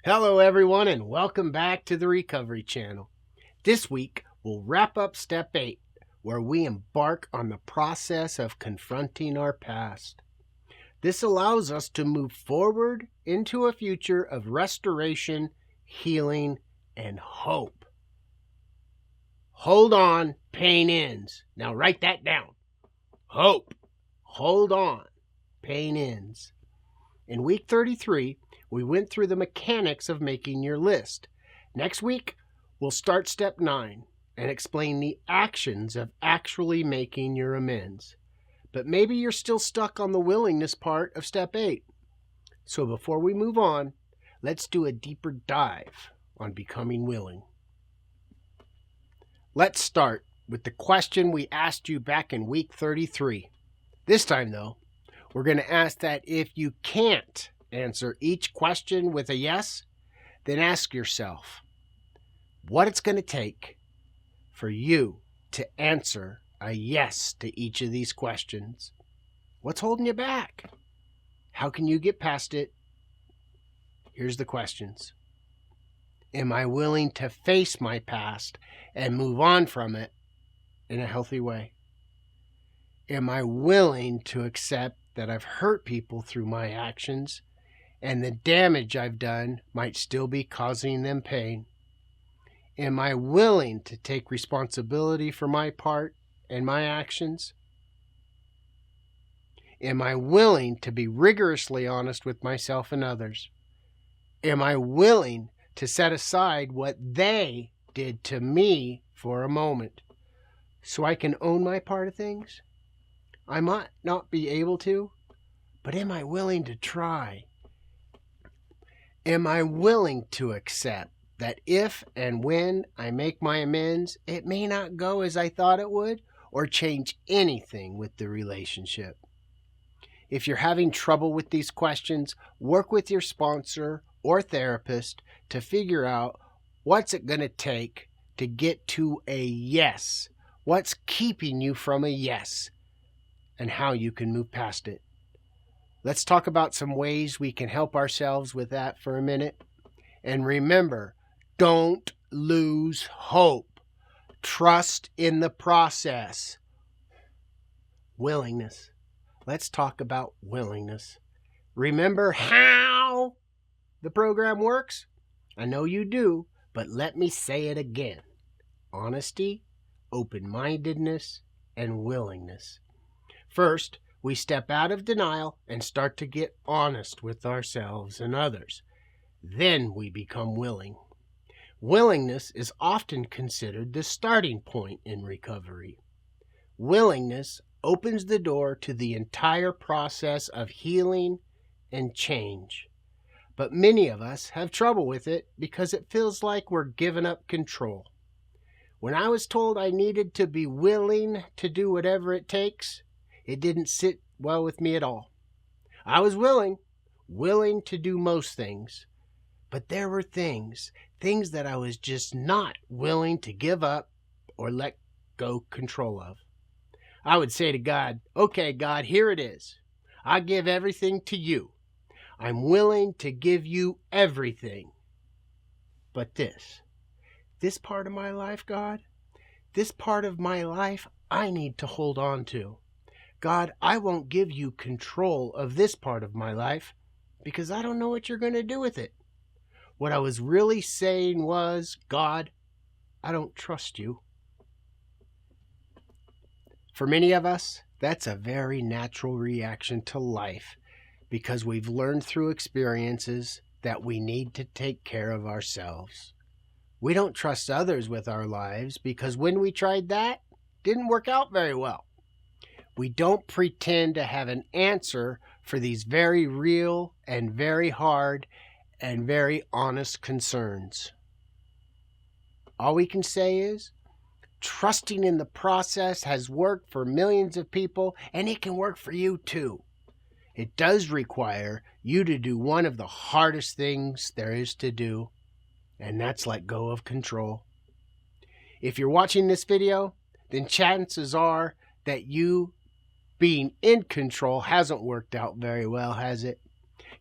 Hello everyone and welcome back to the Recovery Channel. This week we'll wrap up Step 8, where we embark on the process of confronting our past. This allows us to move forward into a future of restoration, healing, and hope. Hold on, pain ends. Now write that down. Hope. Hold on, pain ends. In week 33, we went through the mechanics of making your list. Next week, we'll start step 9 and explain the actions of actually making your amends. But maybe you're still stuck on the willingness part of step 8. So before we move on, let's do a deeper dive on becoming willing. Let's start with the question we asked you back in week 33. This time, though, we're going to ask that if you can't answer each question with a yes, then ask yourself what it's going to take for you to answer a yes to each of these questions. What's holding you back? How can you get past it? Here's the questions. Am I willing to face my past and move on from it in a healthy way? Am I willing to accept that I've hurt people through my actions and the damage I've done might still be causing them pain? Am I willing to take responsibility for my part and my actions? Am I willing to be rigorously honest with myself and others? Am I willing to set aside what they did to me for a moment so I can own my part of things? I might not be able to, but am I willing to try? Am I willing to accept that if and when I make my amends, it may not go as I thought it would or change anything with the relationship? If you're having trouble with these questions, work with your sponsor or therapist to figure out what's it going to take to get to a yes. What's keeping you from a yes and how you can move past it. Let's talk about some ways we can help ourselves with that for a minute. And remember, don't lose hope. Trust in the process. Willingness. Let's talk about willingness. Remember how the program works? I know you do, but let me say it again. Honesty, open-mindedness, and willingness. First, we step out of denial and start to get honest with ourselves and others. Then we become willing. Willingness is often considered the starting point in recovery. Willingness opens the door to the entire process of healing and change. But many of us have trouble with it because it feels like we're giving up control. When I was told I needed to be willing to do whatever it takes, it didn't sit well with me at all. I was willing to do most things, but there were things that I was just not willing to give up or let go control of. I would say to God, okay, God, here it is. I give everything to you. I'm willing to give you everything. But this part of my life, God, this part of my life I need to hold on to. God, I won't give you control of this part of my life because I don't know what you're going to do with it. What I was really saying was, God, I don't trust you. For many of us, that's a very natural reaction to life because we've learned through experiences that we need to take care of ourselves. We don't trust others with our lives because when we tried that, it didn't work out very well. We don't pretend to have an answer for these very real and very hard and very honest concerns. All we can say is, trusting in the process has worked for millions of people, and it can work for you too. It does require you to do one of the hardest things there is to do, and that's let go of control. If you're watching this video, then chances are that you being in control hasn't worked out very well, has it?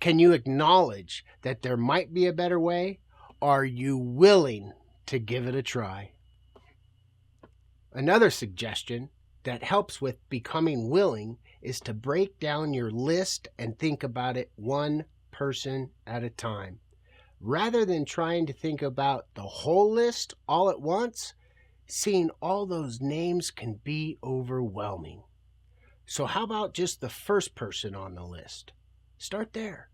Can you acknowledge that there might be a better way? Are you willing to give it a try? Another suggestion that helps with becoming willing is to break down your list and think about it one person at a time. Rather than trying to think about the whole list all at once, seeing all those names can be overwhelming. So how about just the first person on the list? Start there.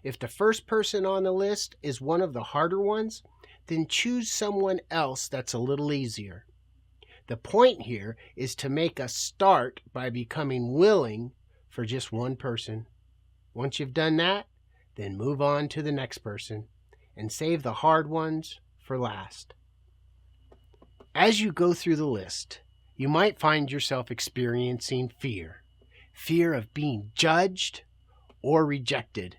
If the first person on the list is one of the harder ones, then choose someone else that's a little easier. The point here is to make us start by becoming willing for just one person. Once you've done that, then move on to the next person and save the hard ones for last. As you go through the list, you might find yourself experiencing fear. Fear of being judged or rejected.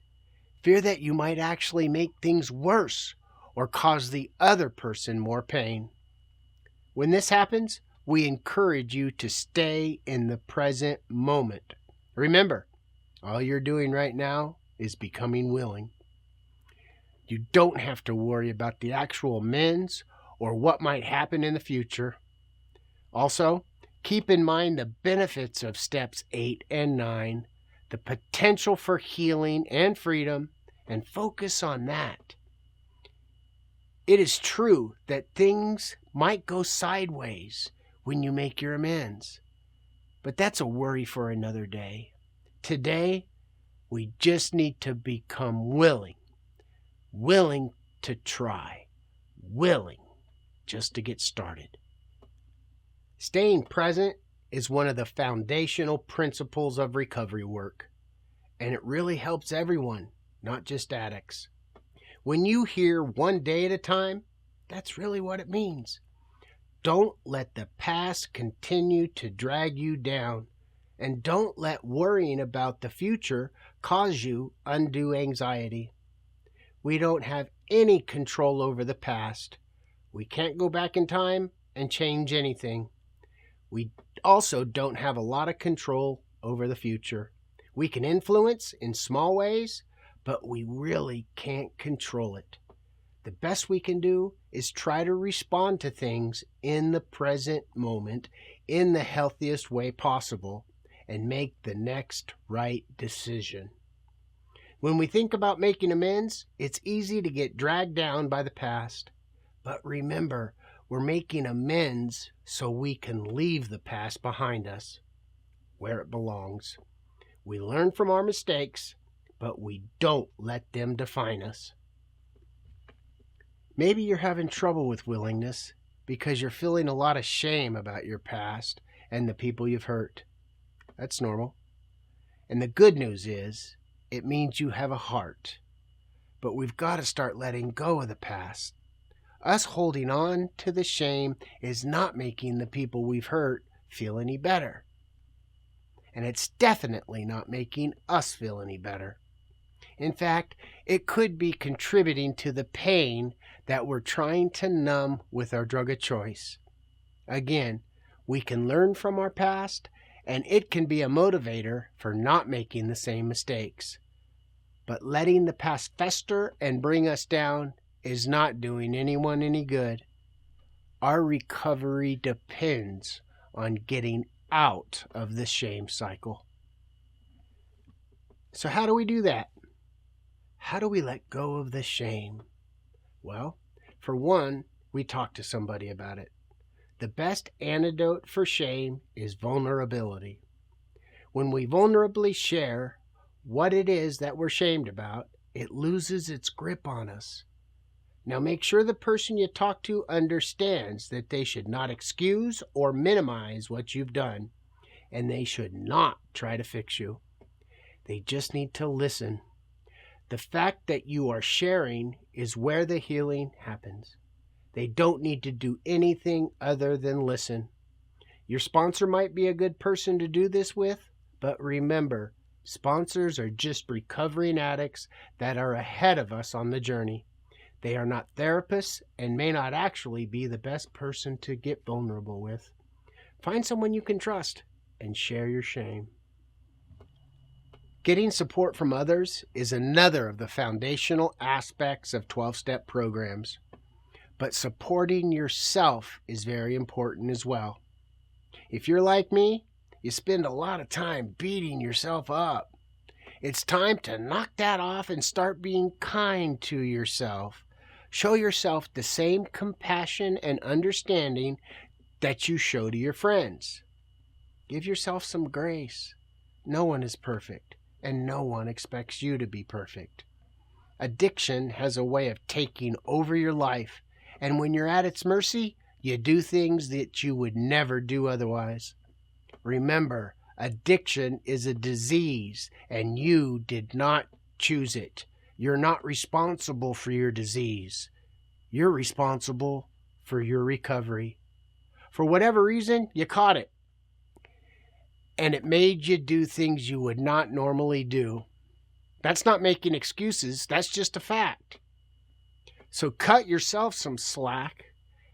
Fear that you might actually make things worse or cause the other person more pain. When this happens, we encourage you to stay in the present moment. Remember, all you're doing right now is becoming willing. You don't have to worry about the actual amends or what might happen in the future. Also, keep in mind the benefits of steps 8 and 9, the potential for healing and freedom, and focus on that. It is true that things might go sideways when you make your amends, but that's a worry for another day. Today, we just need to become willing to try, willing just to get started. Staying present is one of the foundational principles of recovery work, and it really helps everyone, not just addicts. When you hear one day at a time, that's really what it means. Don't let the past continue to drag you down, and don't let worrying about the future cause you undue anxiety. We don't have any control over the past. We can't go back in time and change anything. We also don't have a lot of control over the future. We can influence in small ways, but we really can't control it. The best we can do is try to respond to things in the present moment in the healthiest way possible and make the next right decision. When we think about making amends, it's easy to get dragged down by the past. But remember, we're making amends so we can leave the past behind us, where it belongs. We learn from our mistakes, but we don't let them define us. Maybe you're having trouble with willingness because you're feeling a lot of shame about your past and the people you've hurt. That's normal. And the good news is, it means you have a heart. But we've got to start letting go of the past. Us holding on to the shame is not making the people we've hurt feel any better. And it's definitely not making us feel any better. In fact, it could be contributing to the pain that we're trying to numb with our drug of choice. Again, we can learn from our past, and it can be a motivator for not making the same mistakes. But letting the past fester and bring us down is not doing anyone any good. Our recovery depends on getting out of the shame cycle. So how do we do that? How do we let go of the shame? Well, for one, we talk to somebody about it. The best antidote for shame is vulnerability. When we vulnerably share what it is that we're shamed about, it loses its grip on us. Now make sure the person you talk to understands that they should not excuse or minimize what you've done, and they should not try to fix you. They just need to listen. The fact that you are sharing is where the healing happens. They don't need to do anything other than listen. Your sponsor might be a good person to do this with, but remember, sponsors are just recovering addicts that are ahead of us on the journey. They are not therapists and may not actually be the best person to get vulnerable with. Find someone you can trust and share your shame. Getting support from others is another of the foundational aspects of 12-step programs. But supporting yourself is very important as well. If you're like me, you spend a lot of time beating yourself up. It's time to knock that off and start being kind to yourself. Show yourself the same compassion and understanding that you show to your friends. Give yourself some grace. No one is perfect, and no one expects you to be perfect. Addiction has a way of taking over your life, and when you're at its mercy, you do things that you would never do otherwise. Remember, addiction is a disease, and you did not choose it. You're not responsible for your disease. You're responsible for your recovery. For whatever reason, you caught it, and it made you do things you would not normally do. That's not making excuses. That's just a fact. So cut yourself some slack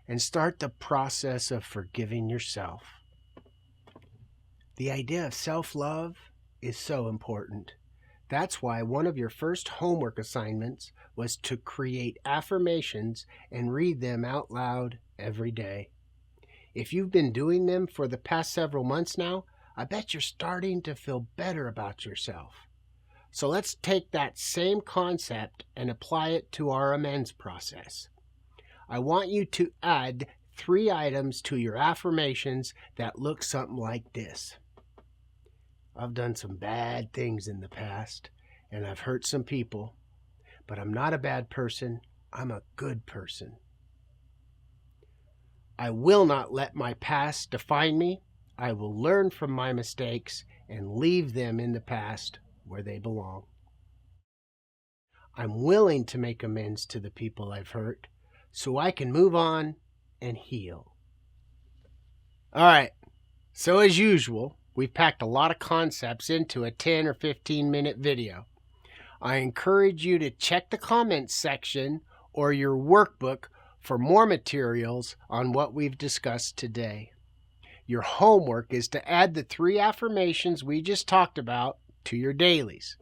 and start the process of forgiving yourself. The idea of self-love is so important. That's why one of your first homework assignments was to create affirmations and read them out loud every day. If you've been doing them for the past several months now, I bet you're starting to feel better about yourself. So let's take that same concept and apply it to our amends process. I want you to add 3 items to your affirmations that look something like this. I've done some bad things in the past, and I've hurt some people, but I'm not a bad person. I'm a good person. I will not let my past define me. I will learn from my mistakes and leave them in the past where they belong. I'm willing to make amends to the people I've hurt so I can move on and heal. All right, so as usual, we've packed a lot of concepts into a 10 or 15-minute video. I encourage you to check the comments section or your workbook for more materials on what we've discussed today. Your homework is to add the 3 affirmations we just talked about to your dailies.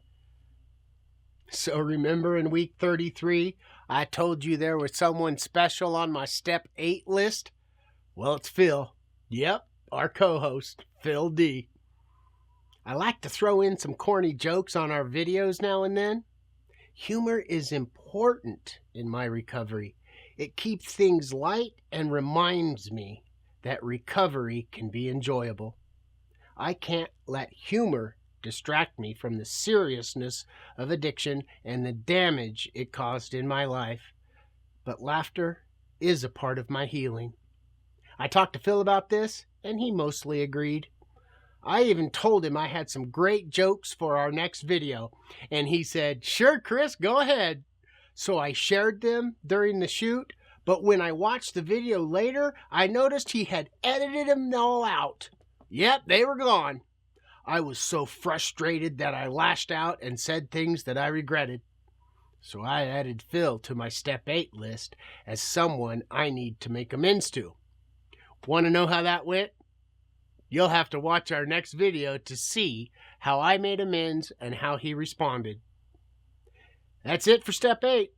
So remember in week 33, I told you there was someone special on my step 8 list? Well, it's Phil. Yep, our co-host, Phil D. I like to throw in some corny jokes on our videos now and then. Humor is important in my recovery. It keeps things light and reminds me that recovery can be enjoyable. I can't let humor distract me from the seriousness of addiction and the damage it caused in my life. But laughter is a part of my healing. I talked to Phil about this, and he mostly agreed. I even told him I had some great jokes for our next video, and he said, "Sure, Chris, go ahead." So I shared them during the shoot, but when I watched the video later, I noticed he had edited them all out. Yep, they were gone. I was so frustrated that I lashed out and said things that I regretted. So I added Phil to my Step 8 list as someone I need to make amends to. Want to know how that went? You'll have to watch our next video to see how I made amends and how he responded. That's it for Step 8.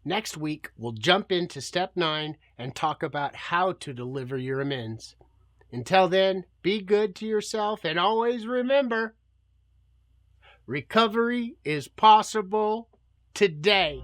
Next week, we'll jump into Step 9 and talk about how to deliver your amends. Until then, be good to yourself and always remember, recovery is possible today.